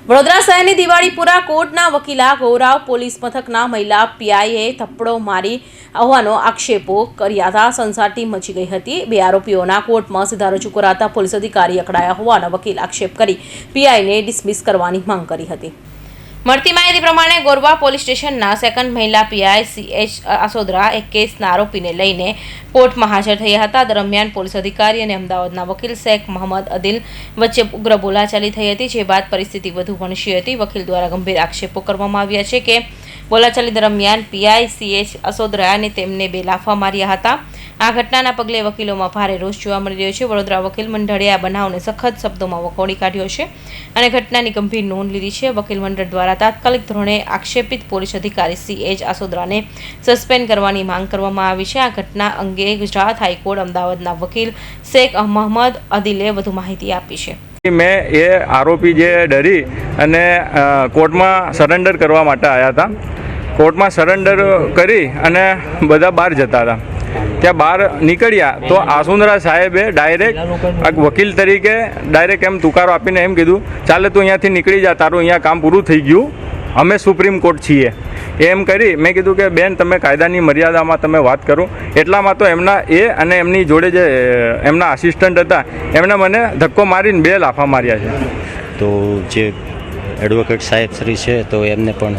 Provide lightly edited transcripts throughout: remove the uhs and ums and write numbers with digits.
વડોદરા શહેરની દિવાળીપુરા કોર્ટના વકીલા ગૌરાવ પોલીસ મથકના મહિલા પીઆઈએ થપ્પડો મારી હોવાનો આક્ષેપો કર્યા હતા. સંસારટી મચી ગઈ હતી. બે આરોપીઓના કોર્ટમાં સીધા રજૂ કરાતા પોલીસ અધિકારી અકળાયા હોવાનો વકીલ આક્ષેપ કરી પીઆઈને ડિસમિસ કરવાની માંગ કરી હતી. મળતી માહિતી પ્રમાણે ગોરવા પોલીસ સ્ટેશનના સેકન્ડ મહિલા પીઆઈ CH આસોદરા એક કેસના આરોપીને લઈને કોર્ટમાં હાજર થયા હતા. દરમિયાન પોલીસ અધિકારી અને અમદાવાદના વકીલ શેખ મોહમ્મદ અદિલ વચ્ચે ઉગ્ર બોલાચાલી થઈ હતી, જે બાદ પરિસ્થિતિ વધુ વણસી હતી. વકીલ દ્વારા ગંભીર આક્ષેપો કરવામાં આવ્યા છે કે બોલાચાલી દરમિયાન પીઆઈ CH આસોદરાને તેમને બે લાફા માર્યા હતા. આ ઘટનાના પગલે વકીલોમાં ભારે રોષ જોવા મળી રહ્યો છે. વડોદરા વકીલ મંડળે આ બનાવને સખત શબ્દોમાં વખોડી કાઢ્યો છે અને ઘટનાની ગંભીર નોંધ લીધી છે. વકીલ મંડળ દ્વારા તાત્કાલિક ધોરણે આક્ષેપિત પોલીસ અધિકારી CH આસોદરાને સસ્પેન્ડ કરવાની માંગ કરવામાં આવી છે. આ ઘટના અંગે ગુજરાત હાઈકોર્ટ અમદાવાદના વકીલ શેખ મોહમ્મદ અદિલે વધુ માહિતી આપી છે. મેં એ આરોપી જે ડરી અને કોર્ટમાં સરેન્ડર કરવા માટે આવ્યા હતા. કોર્ટમાં સરેન્ડર કરી અને બધા બહાર જતા હતા. ત્યાં બહાર નીકળ્યા તો આસુંદરા સાહેબે ડાયરેક્ટ વકીલ તરીકે ડાયરેક્ટ એમ તુકારો આપીને એમ કીધું, ચાલે તું અહીંયાથી નીકળી જા, તારું અહીંયા કામ પૂરું થઈ ગયું, અમે સુપ્રીમ કોર્ટ છીએ. એમ કરી મેં કીધું કે બેન, તમે કાયદાની મર્યાદામાં તમે વાત કરો. એટલામાં તો એમના એ અને એમની જોડે જે એમના આસિસ્ટન્ટ હતા એમણે મને ધક્કો મારીને બે લાફા માર્યા છે. તો જે એડવોકેટ સાહેબ શ્રી છે તો એમને પણ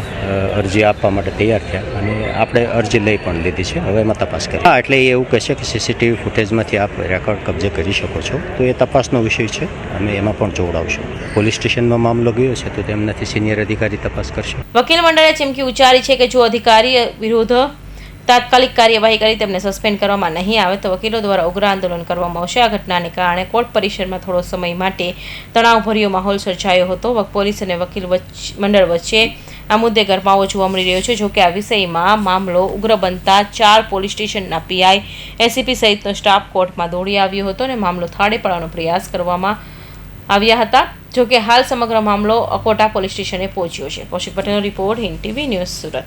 અરજી આપવા માટે તૈયાર થયા અને આપણે અરજી લઈ પણ લીધી છે. હવે એમાં તપાસ કરી. હા, એટલે એ એવું કહેશે કે CCTV ફૂટેજમાંથી આપ રેકોર્ડ કબજે કરી શકો છો, તો એ તપાસનો વિષય છે. અમે એમાં પણ જોડાવશું. પોલીસ સ્ટેશનમાં મામલો ગયો છે તો તેમનાથી સિનિયર અધિકારી તપાસ કરશે. વકીલ મંડળે ચીમકી ઉચ્ચારી છે કે જો અધિકારી વિરુદ્ધ તાત્કાલિક કાર્યવાહી કરી તેમને સસ્પેન્ડ કરવામાં નહીં આવે તો વકીલો દ્વારા ઉગ્ર આંદોલન કરવામાં આવશે. આ ઘટનાને કારણે કોર્ટ પરિસરમાં થોડો સમય માટે તણાવભર્યો માહોલ સર્જાયો હતો. પોલીસ અને વકીલ મંડળ વચ્ચે આ મુદ્દે ગરમાવો જોવા મળી રહ્યો છે. જોકે આ વિષયમાં મામલો ઉગ્ર બનતા 4 પોલીસ સ્ટેશનના પીઆઈ, એસીપી સહિતનો સ્ટાફ કોર્ટમાં દોડી આવ્યો હતો અને મામલો થાળે પાડવાનો પ્રયાસ કરવામાં આવ્યા હતા. જોકે હાલ સમગ્ર મામલો અકોટા પોલીસ સ્ટેશને પહોંચ્યો છે. કૌશિક પટેલનો report, Hind TV news, Surat.